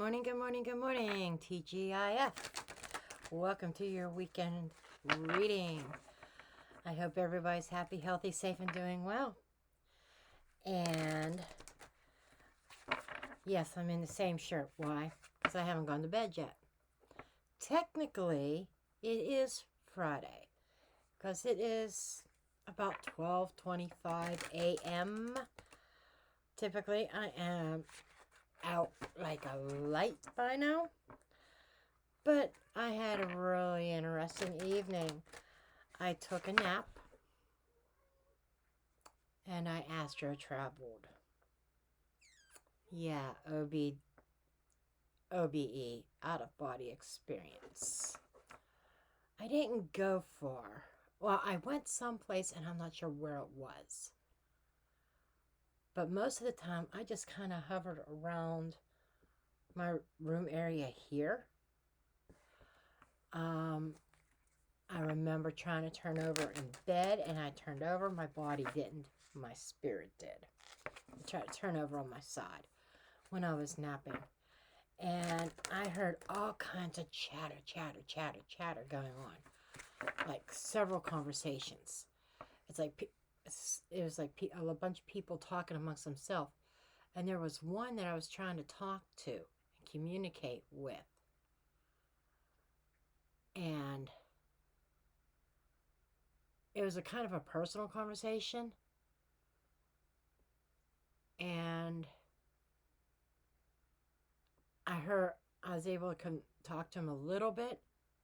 morning, good morning, good morning, TGIF. Welcome to your weekend reading. I hope everybody's happy, healthy, safe, and doing well. And yes, I'm in the same shirt. Why? Because I haven't gone to bed yet. Technically, it is Friday because it is about 12:25 a.m. Typically, I am out like a light by now, but I had a really interesting evening. I took a nap and I astro traveled. Yeah, OBE, out of body experience. I didn't go far. Well, I went someplace and I'm not sure where it was. But most of the time I just kind of hovered around my room area here. I remember trying to turn over in bed, and I turned over. My body didn't. My spirit did. I tried to turn over on my side when I was napping. And I heard all kinds of chatter going on. Like several conversations. It was like a bunch of people talking amongst themselves. And there was one that I was trying to talk to and communicate with. And it was a kind of a personal conversation. And I was able to talk to him a little bit,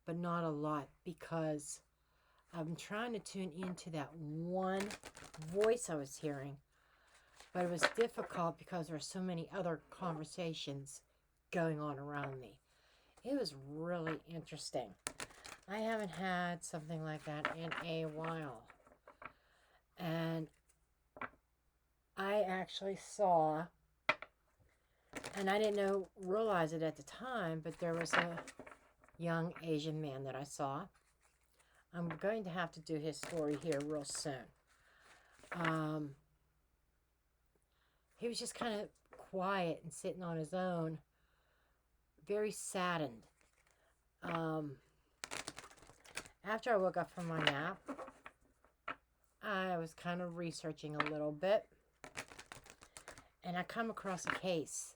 but not a lot, because I'm trying to tune into that one voice I was hearing. But it was difficult because there were so many other conversations going on around me. It was really interesting. I haven't had something like that in a while. And I actually saw, and I didn't realize it at the time, but there was a young Asian man that I saw. I'm going to have to do his story here real soon. He was just kind of quiet and sitting on his own, very saddened. After I woke up from my nap, I was kind of researching a little bit, and I come across a case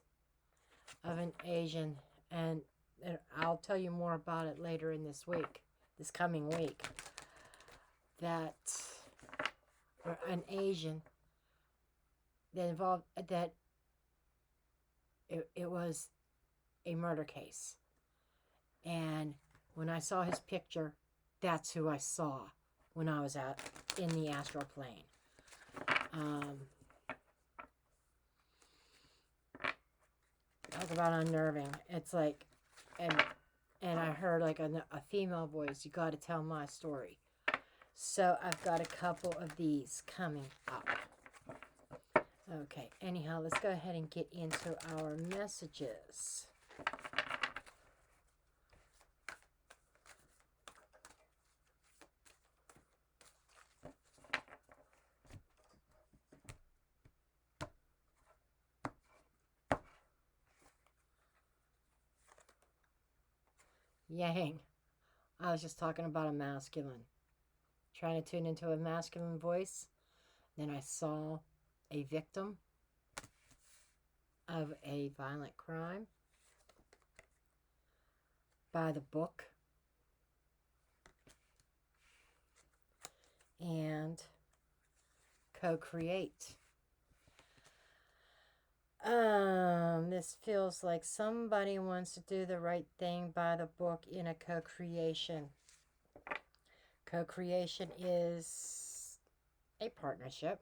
of an Asian, and I'll tell you more about it later in this coming week, that an Asian that involved, that it was a murder case. And when I saw his picture, that's who I saw when I was out in the astral plane. Talk about unnerving. It's like, and I heard like a female voice, you got to tell my story. So I've got a couple of these coming up. Okay, anyhow, let's go ahead and get into our messages. Yang. I was just talking about a masculine. Trying to tune into a masculine voice. Then I saw a victim of a violent crime by the book. And co-create. This feels like somebody wants to do the right thing by the book in a co-creation. Co-creation is a partnership.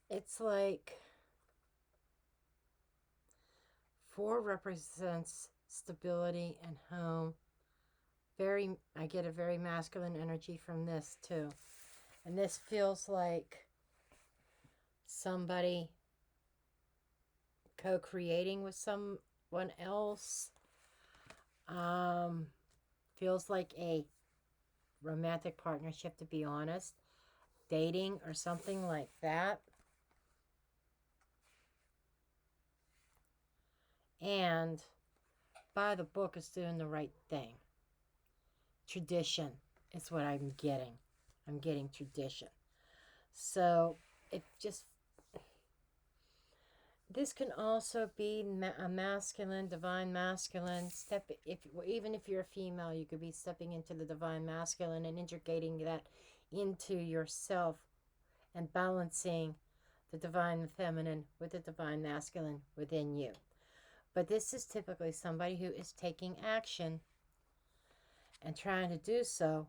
It's like 4 represents stability and home. I get a very masculine energy from this too. And this feels like somebody co-creating with someone else. Feels like a romantic partnership, to be honest. dating or something like that. And by the book is doing the right thing. Tradition is what I'm getting. I'm getting tradition. So it just, this can also be a masculine, divine masculine step. Even if you're a female, you could be stepping into the divine masculine and integrating that into yourself and balancing the divine feminine with the divine masculine within you. But this is typically somebody who is taking action and trying to do so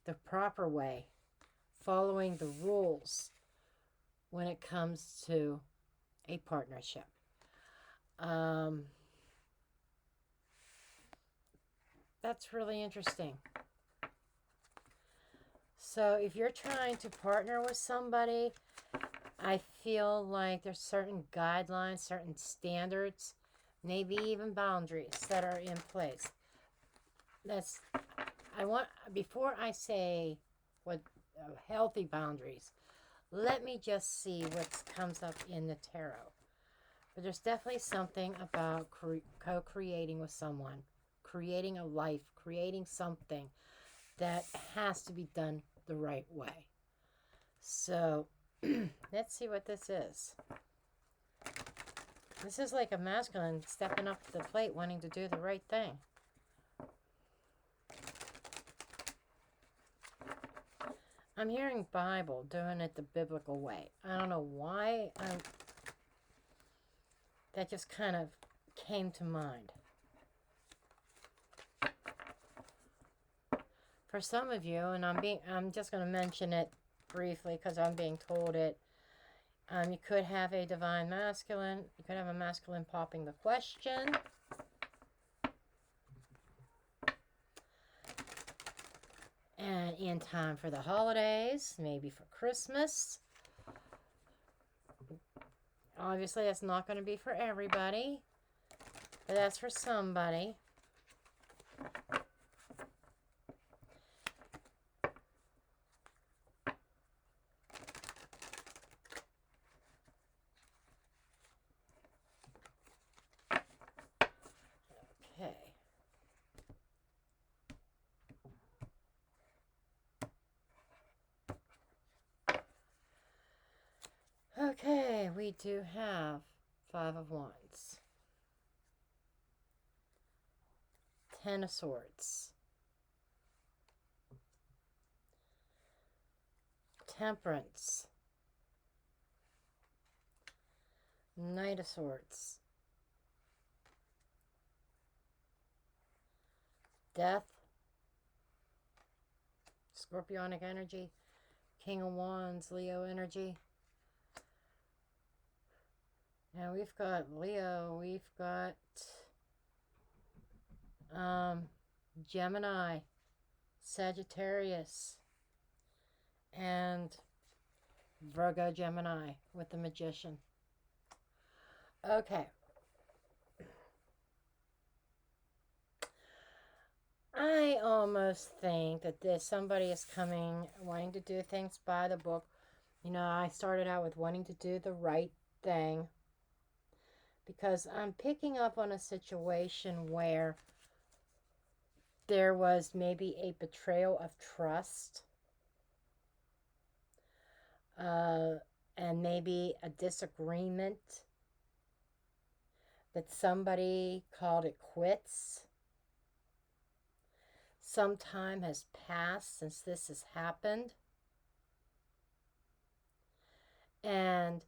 the proper way, following the rules when it comes to a partnership. That's really interesting. So if you're trying to partner with somebody, I feel like there's certain guidelines, certain standards, maybe even boundaries that are in place. Before I say what healthy boundaries, let me just see what comes up in the tarot. But there's definitely something about co-creating with someone, creating a life, creating something that has to be done the right way. So let's see what this is. This is like a masculine stepping up to the plate, wanting to do the right thing. I'm hearing Bible, doing it the biblical way. I don't know why. That just kind of came to mind. For some of you, and I'm just going to mention it briefly because I'm being told it. You could have a divine masculine. You could have a masculine popping the question. And in time for the holidays, maybe for Christmas. Obviously, that's not going to be for everybody, but that's for somebody. Okay, we do have 5 of Wands, 10 of Swords, Temperance, Knight of Swords, Death, Scorpionic energy, King of Wands, Leo energy. Now we've got Leo, we've got Gemini, Sagittarius, and Virgo Gemini with the Magician. Okay. I almost think that somebody is coming, wanting to do things by the book. You know, I started out with wanting to do the right thing, because I'm picking up on a situation where there was maybe a betrayal of trust, and maybe a disagreement, that somebody called it quits. Some time has passed since this has happened, and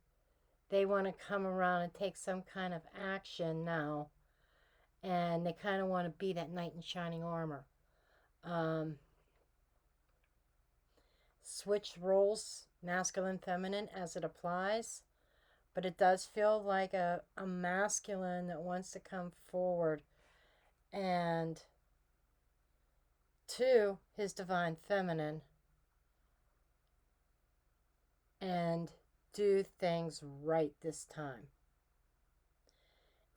they want to come around and take some kind of action now, and they kind of want to be that knight in shining armor. Switch roles, masculine, feminine, as it applies, but it does feel like a masculine that wants to come forward and to his divine feminine and do things right this time.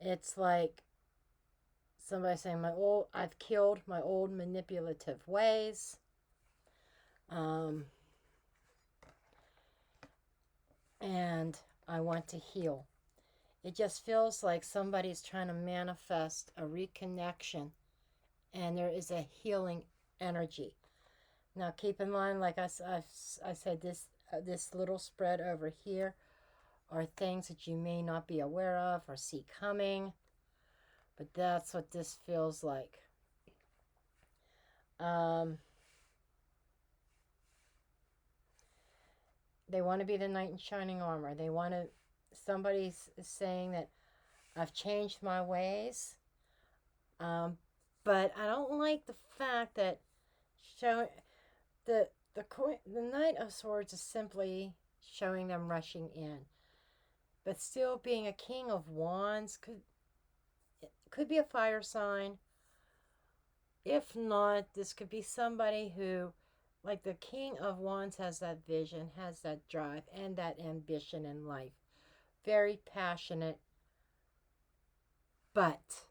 It's like somebody saying, I've killed my old manipulative ways. and I want to heal. It just feels like somebody's trying to manifest a reconnection, and there is a healing energy. Now, keep in mind, like I said, this little spread over here are things that you may not be aware of or see coming, but that's what this feels like. They want to be the knight in shining armor. They want to. Somebody's saying that I've changed my ways, but I don't like the fact that showing the Knight of Swords is simply showing them rushing in, but still being a King of Wands could be a fire sign. If not, this could be somebody who, like the King of Wands, has that vision, has that drive, and that ambition in life. Very passionate, but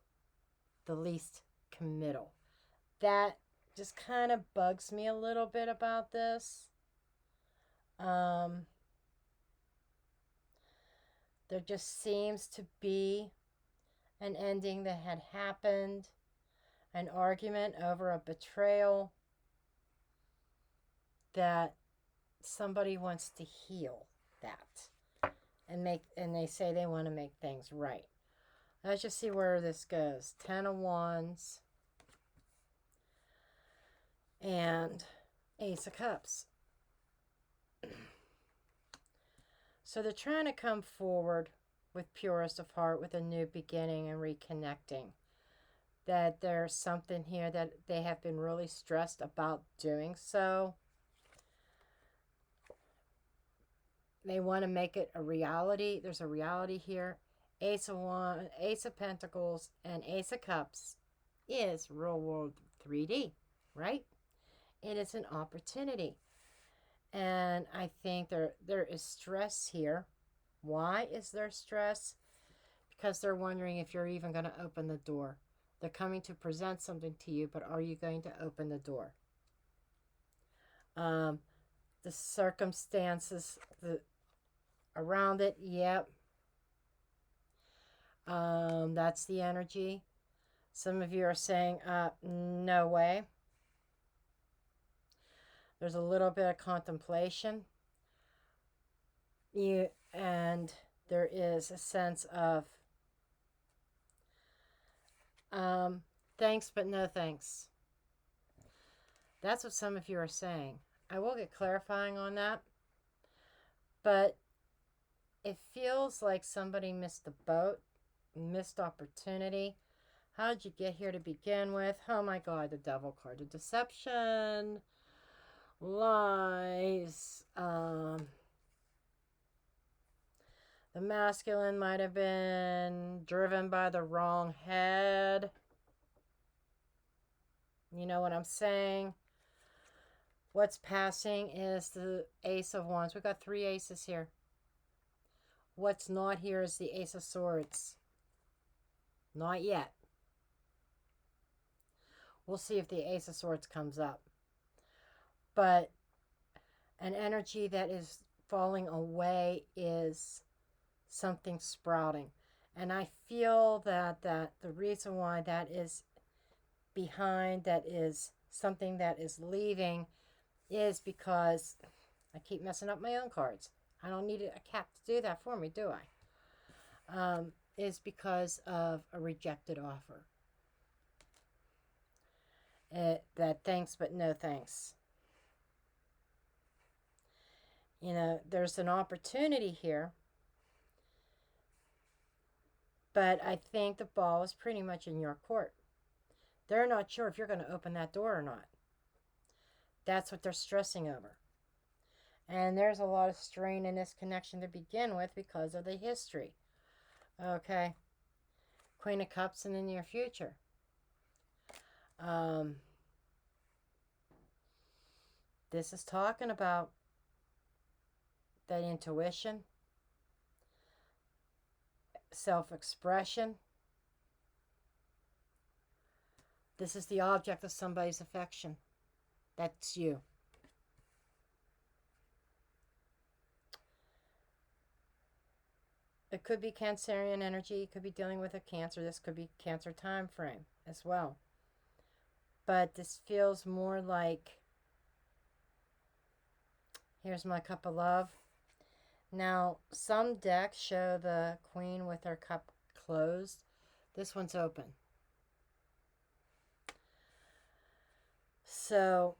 the least committal. That just kind of bugs me a little bit about this. There just seems to be an ending that had happened, an argument over a betrayal that somebody wants to heal that and they say they want to make things right. Let's just see where this goes. 10 of Wands and Ace of Cups. So they're trying to come forward with purest of heart, with a new beginning and reconnecting. That there's something here that they have been really stressed about doing so. They want to make it a reality. There's a reality here. Ace of Wands, Ace of Pentacles, and Ace of Cups is real world 3D, right? It is an opportunity. And I think there is stress here. Why is there stress? Because they're wondering if you're even going to open the door. They're coming to present something to you, but are you going to open the door? The circumstances around it, yep. That's the energy. Some of you are saying, no way. There's a little bit of contemplation. And there is a sense of thanks, but no thanks. That's what some of you are saying. I will get clarifying on that. But it feels like somebody missed the boat, missed opportunity. How did you get here to begin with? Oh my God, the Devil card. The deception, lies. The masculine might have been driven by the wrong head. You know what I'm saying? What's passing is the Ace of Wands. We've got 3 aces here. What's not here is the Ace of Swords. Not yet. We'll see if the Ace of Swords comes up. But an energy that is falling away is something sprouting. And I feel that the reason why that is behind, that is something that is leaving, is because I keep messing up my own cards. I don't need a cat to do that for me, do I? Is because of a rejected offer. That thanks, but no thanks. You know, there's an opportunity here, but I think the ball is pretty much in your court. They're not sure if you're going to open that door or not. That's what they're stressing over. And there's a lot of strain in this connection to begin with because of the history. Okay. Queen of Cups in the near future. This is talking about that intuition, self-expression. This is the object of somebody's affection. That's you. It could be Cancerian energy. It could be dealing with a Cancer. This could be Cancer time frame as well. But this feels more like, here's my cup of love. Now, some decks show the Queen with her cup closed. This one's open. So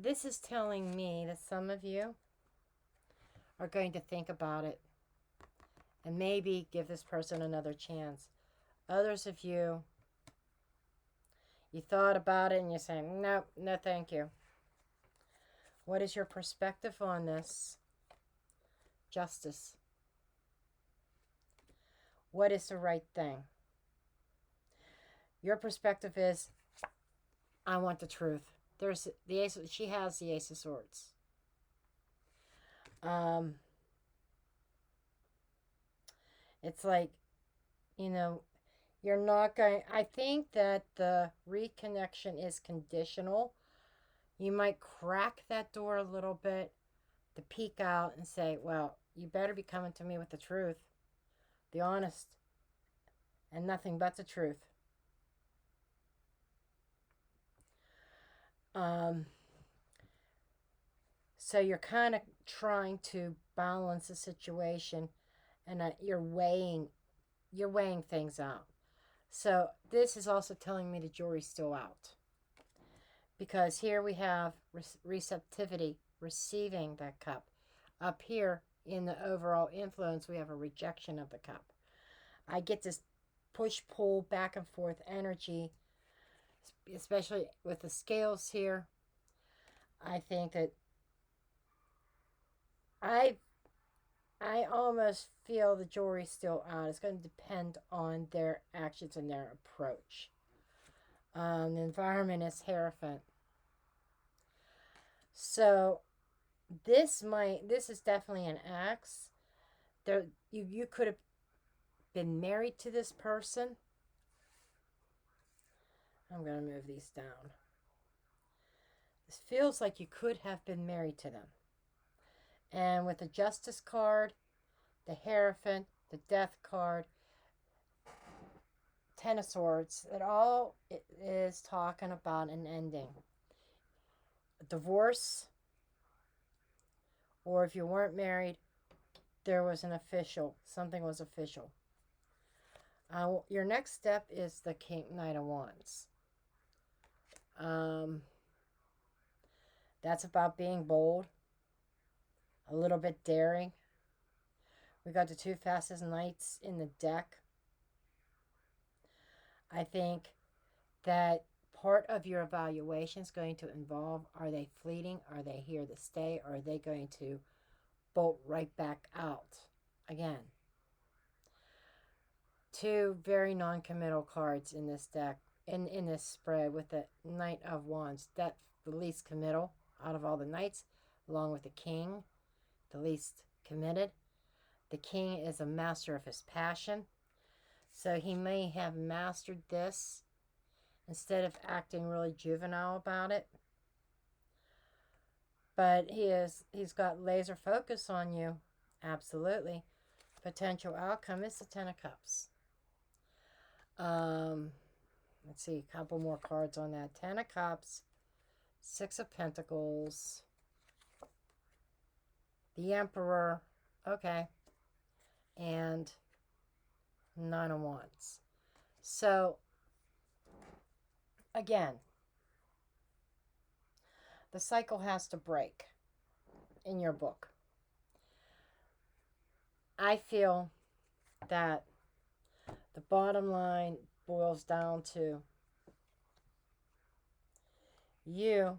this is telling me that some of you are going to think about it and maybe give this person another chance. Others of you, you thought about it and you're saying, no, no, thank you. What is your perspective on this? Justice. What is the right thing? Your perspective is, I want the truth. There's the ace. She has the Ace of Swords. It's like, you know, you're not going. I think that the reconnection is conditional. You might crack that door a little bit to peek out and say, well, you better be coming to me with the truth, the honest, and nothing but the truth. So you're kind of trying to balance the situation, and you're weighing things out. So this is also telling me the jury's still out, because here we have receptivity, receiving that cup. Up here in the overall influence, we have a rejection of the cup. I get this push-pull back and forth energy, especially with the scales here. I think that I almost feel the jury's still out. It's going to depend on their actions and their approach. The environment is Hierophant. So this is definitely an Axe. There, you could have been married to this person. I'm going to move these down. This feels like you could have been married to them. And with the Justice card, the Hierophant, the Death card, Ten of Swords, it all is talking about an ending. A divorce, or if you weren't married, there was an official, something was official. Your next step is the Knight of Wands. That's about being bold, a little bit daring. We got the two fastest knights in the deck. I think that part of your evaluation is going to involve, are they fleeting? Are they here to stay? Or are they going to bolt right back out again? Two very non-committal cards in this deck, in this spread, with the Knight of Wands. That's the least committal out of all the knights, along with the King, the least committed. The King is a master of his passion. So he may have mastered this instead of acting really juvenile about it. But he's got laser focus on you. Absolutely. Potential outcome is the Ten of Cups. Let's see, a couple more cards on that. Ten of Cups, Six of Pentacles, the Emperor, okay, and Nine of Wands. So, again, the cycle has to break in your book. I feel that the bottom line boils down to you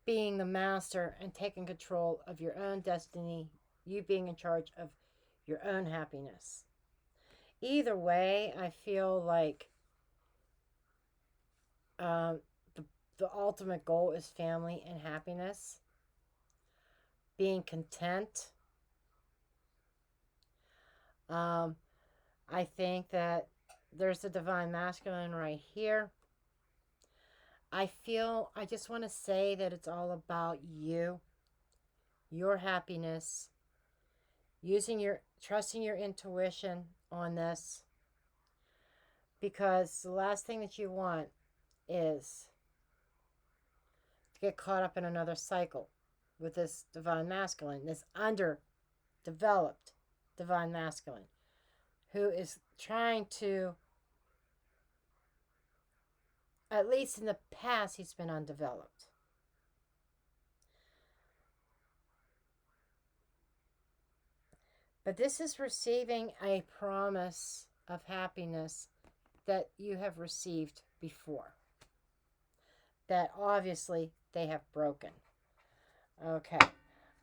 being the master and taking control of your own destiny, you being in charge of your own happiness. Either way, I feel like the ultimate goal is family and happiness, being content. I think that there's the divine masculine right here. I just want to say that it's all about you, your happiness, trusting your intuition on this, because the last thing that you want is to get caught up in another cycle with this divine masculine, this underdeveloped divine masculine, who is trying to, at least in the past, he's been undeveloped. But this is receiving a promise of happiness that you have received before, that obviously they have broken. Okay,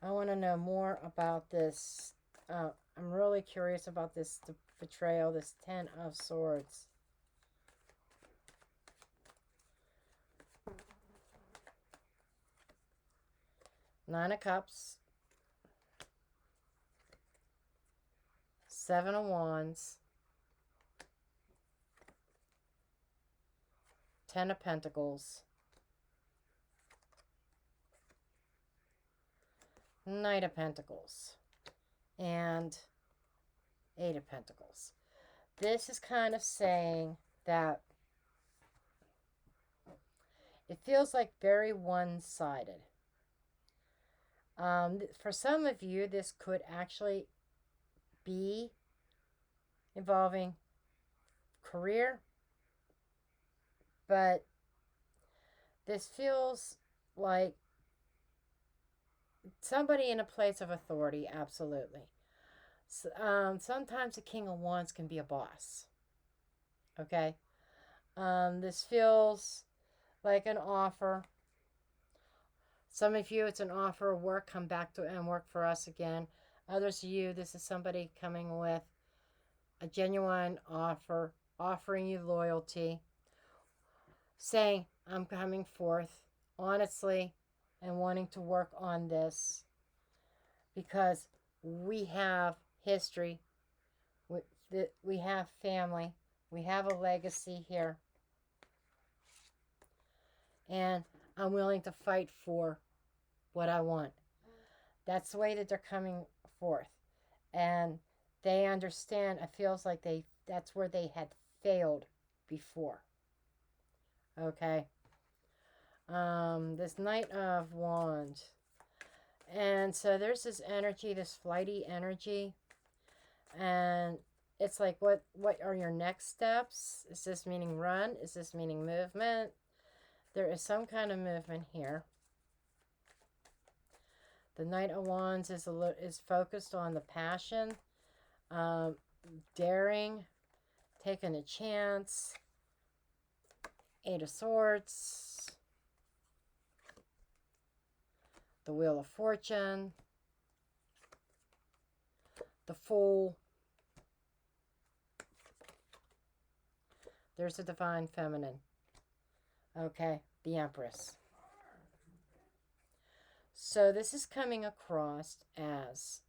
I want to know more about this. I'm really curious about this betrayal, this Ten of Swords. Nine of Cups. Seven of Wands. Ten of Pentacles. Knight of Pentacles. And Eight of Pentacles. This is kind of saying that it feels like very one-sided. For some of you, this could actually be involving career, but this feels like somebody in a place of authority, absolutely. Sometimes the King of Wands can be a boss, okay? This feels like an offer. Some of you, it's an offer of work, come back to and work for us again. Others of you, this is somebody coming with a genuine offer, offering you loyalty, saying, I'm coming forth honestly and wanting to work on this because we have history, we have family, we have a legacy here, and I'm willing to fight for what I want. That's the way that they're coming forth. And they understand, it feels like that's where they had failed before. Okay. This Knight of Wands. And so there's this energy, this flighty energy. And it's like, what are your next steps? Is this meaning run? Is this meaning movement? There is some kind of movement here. The Knight of Wands is focused on the passion, daring, taking a chance. Eight of Swords. The Wheel of Fortune. The Fool. There's the Divine Feminine. Okay, the Empress. So this is coming across as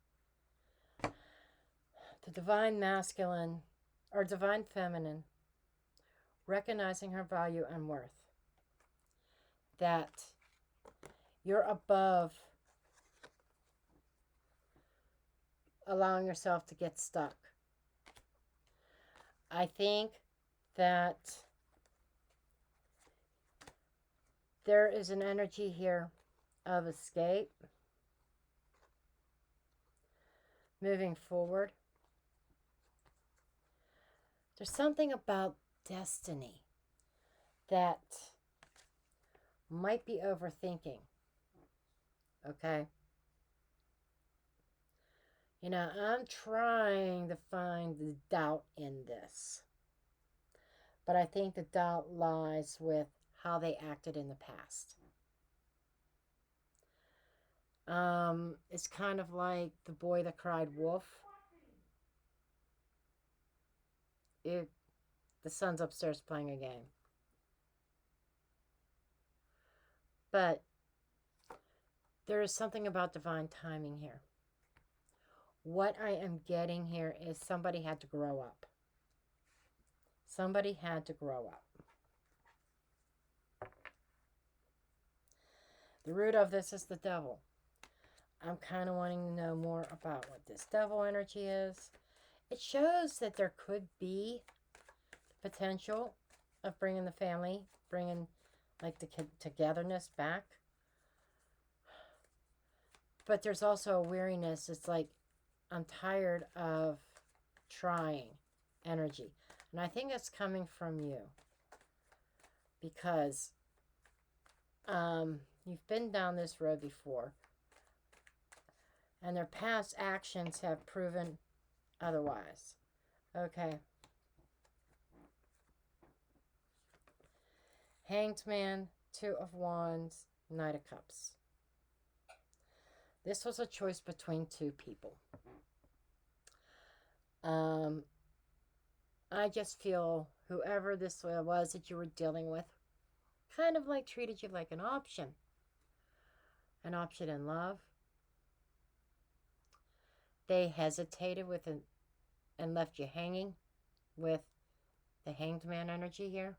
the Divine Masculine or Divine Feminine recognizing her value and worth. That you're above allowing yourself to get stuck. I think that there is an energy here of escape, moving forward. There's something about destiny that might be overthinking. Okay? You know, I'm trying to find the doubt in this. But I think the doubt lies with how they acted in the past. It's kind of like the boy that cried wolf. The son's upstairs playing a game. But there is something about divine timing here. What I am getting here is somebody had to grow up. Somebody had to grow up. The root of this is the devil. I'm kind of wanting to know more about what this devil energy is. It shows that there could be potential of bringing the family, bringing like the togetherness back. But there's also a weariness. It's like, I'm tired of trying energy. And I think it's coming from you. Because you've been down this road before. And their past actions have proven otherwise. Okay. Hanged Man, Two of Wands, Knight of Cups. This was a choice between two people. I just feel whoever this was that you were dealing with kind of like treated you like an option. An option in love. They hesitated with and left you hanging with the Hanged Man energy here.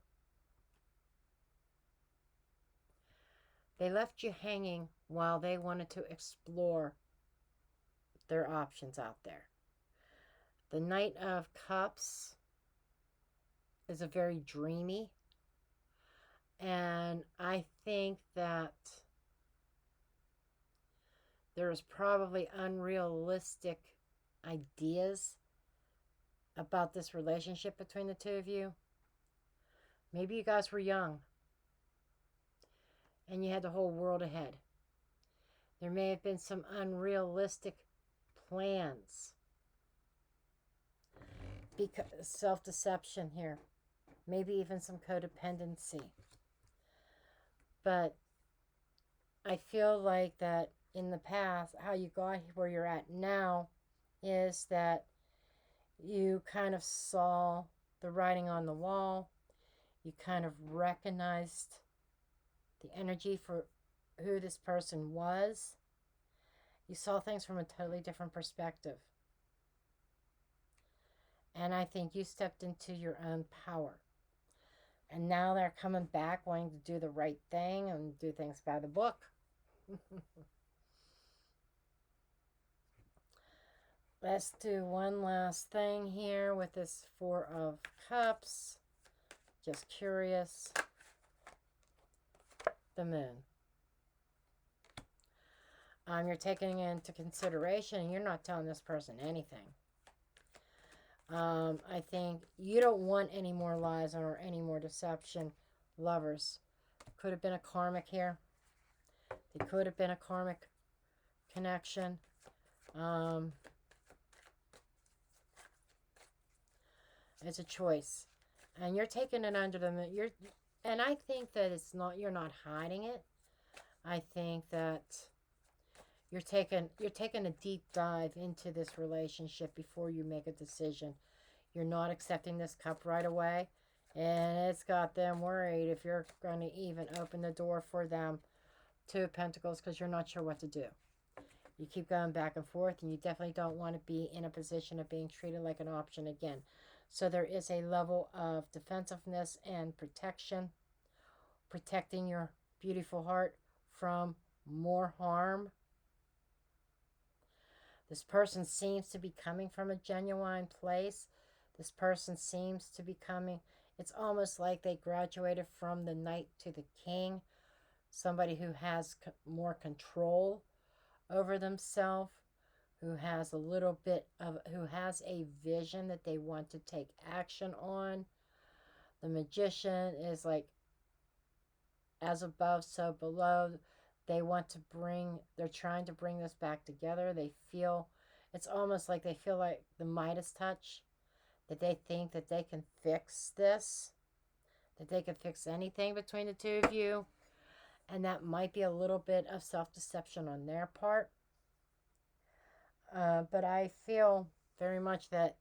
They left you hanging while they wanted to explore their options out there. The Knight of Cups is a very dreamy, and I think that there's probably unrealistic ideas about this relationship between the two of you. Maybe you guys were young and you had the whole world ahead. There may have been some unrealistic plans. Because self-deception here. Maybe even some codependency. But I feel like that in the past, how you got where you're at now is that you kind of saw the writing on the wall. You kind of recognized the energy for who this person was. You saw things from a totally different perspective. And I think you stepped into your own power. And now they're coming back wanting to do the right thing and do things by the book. Let's do one last thing here with this Four of Cups. Just curious. The Moon. You're taking into consideration and you're not telling this person anything. I think you don't want any more lies or any more deception. Lovers. Could have been a karmic here. It could have been a karmic connection. It's a choice. And you're taking it under the... And I think that it's not... You're not hiding it. I think that you're taking a deep dive into this relationship before you make a decision. You're not accepting this cup right away. And it's got them worried if you're going to even open the door for them. Two of Pentacles, because you're not sure what to do. You keep going back and forth, and you definitely don't want to be in a position of being treated like an option again. So there is a level of defensiveness and protection. Protecting your beautiful heart from more harm. This person seems to be coming from a genuine place. This person seems to be coming... It's almost like they graduated from the Knight to the King. Somebody who has more control over themselves, who has a little bit of... who has a vision that they want to take action on. The Magician is like, as above, so below. They want to bring... They're trying to bring this back together. They feel... It's almost like they feel like the Midas touch. That they think that they can fix this. That they can fix anything between the two of you. And that might be a little bit of self-deception on their part. But I feel very much that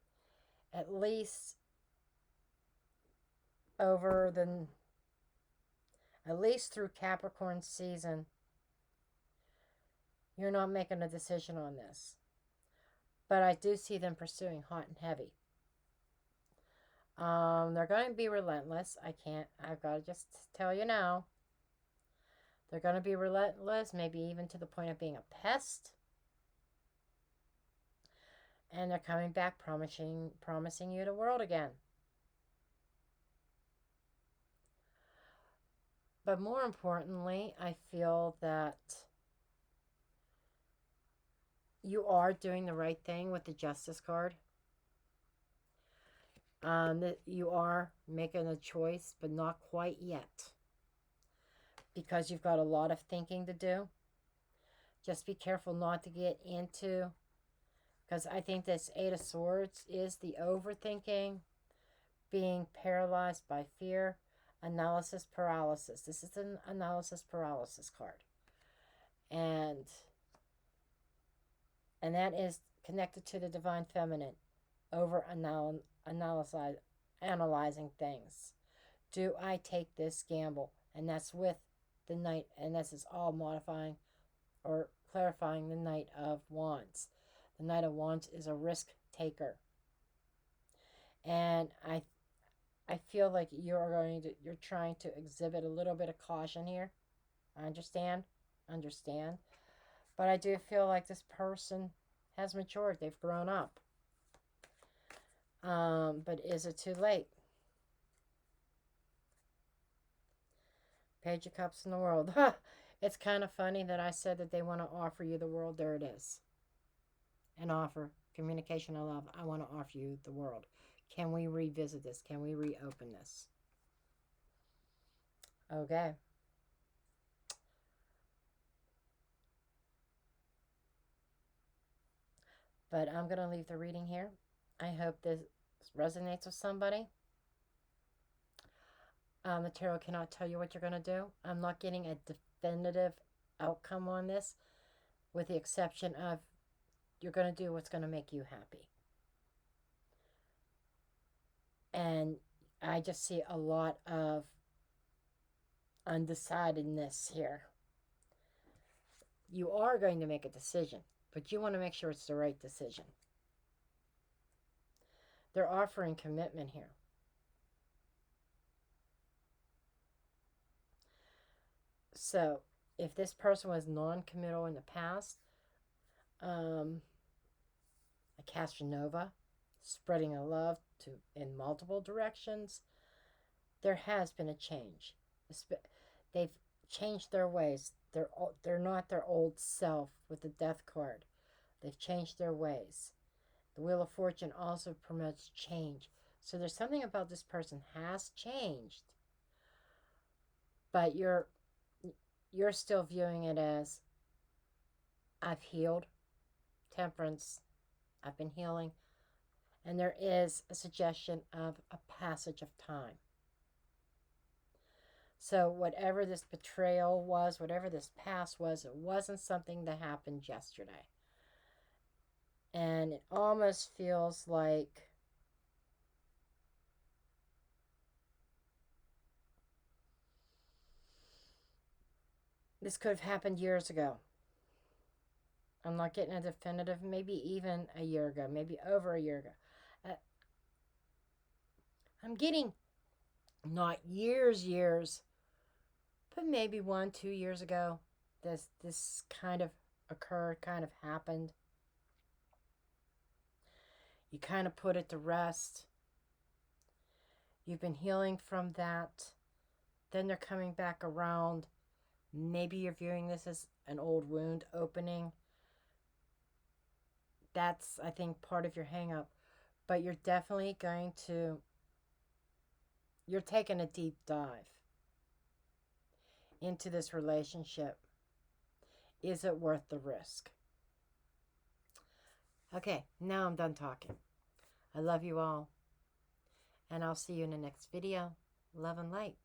at least at least through Capricorn season, you're not making a decision on this. But I do see them pursuing hot and heavy. They're going to be relentless. I've got to just tell you now. They're going to be relentless, maybe even to the point of being a pest. And they're coming back promising you the world again. But more importantly, I feel that you are doing the right thing with the Justice card. That you are making a choice, but not quite yet. Because you've got a lot of thinking to do. Just be careful not to get into, because I think this Eight of Swords is the overthinking, being paralyzed by fear, analysis paralysis. This is an analysis paralysis card. And that is connected to the divine feminine, over analyzing things. Do I take this gamble? And that's with the Knight, and this is all modifying or clarifying the Knight of Wands. The Knight of Wands is a risk taker. And I feel like you're trying to exhibit a little bit of caution here. I understand. But I do feel like this person has matured. They've grown up. But is it too late? Page of Cups in the world. It's kind of funny that I said that they want to offer you the world. There it is. An offer. Communication of love. I want to offer you the world. Can we revisit this? Can we reopen this? Okay. But I'm going to leave the reading here. I hope this resonates with somebody. The tarot cannot tell you what you're going to do. I'm not getting a definitive outcome on this, with the exception of you're going to do what's going to make you happy. And I just see a lot of undecidedness here. You are going to make a decision, but you want to make sure it's the right decision. They're offering commitment here. So, if this person was non-committal in the past, a Castronova, spreading a love in multiple directions, there has been a change. They've changed their ways. They're not their old self with the Death card. They've changed their ways. The Wheel of Fortune also promotes change. So there's something about this person has changed. But you're still viewing it as, I've healed. Temperance. I've been healing. And there is a suggestion of a passage of time. So whatever this betrayal was, whatever this past was, it wasn't something that happened yesterday. And it almost feels like this could have happened years ago. I'm not getting a definitive, maybe even a year ago, maybe over a year ago. I'm getting not years, but maybe 1-2 years ago, this kind of occurred, kind of happened. You kind of put it to rest. You've been healing from that. Then they're coming back around. Maybe you're viewing this as an old wound opening. That's, I think, part of your hang-up. But you're definitely you're taking a deep dive into this relationship. Is it worth the risk? Okay, now I'm done talking. I love you all. And I'll see you in the next video. Love and light.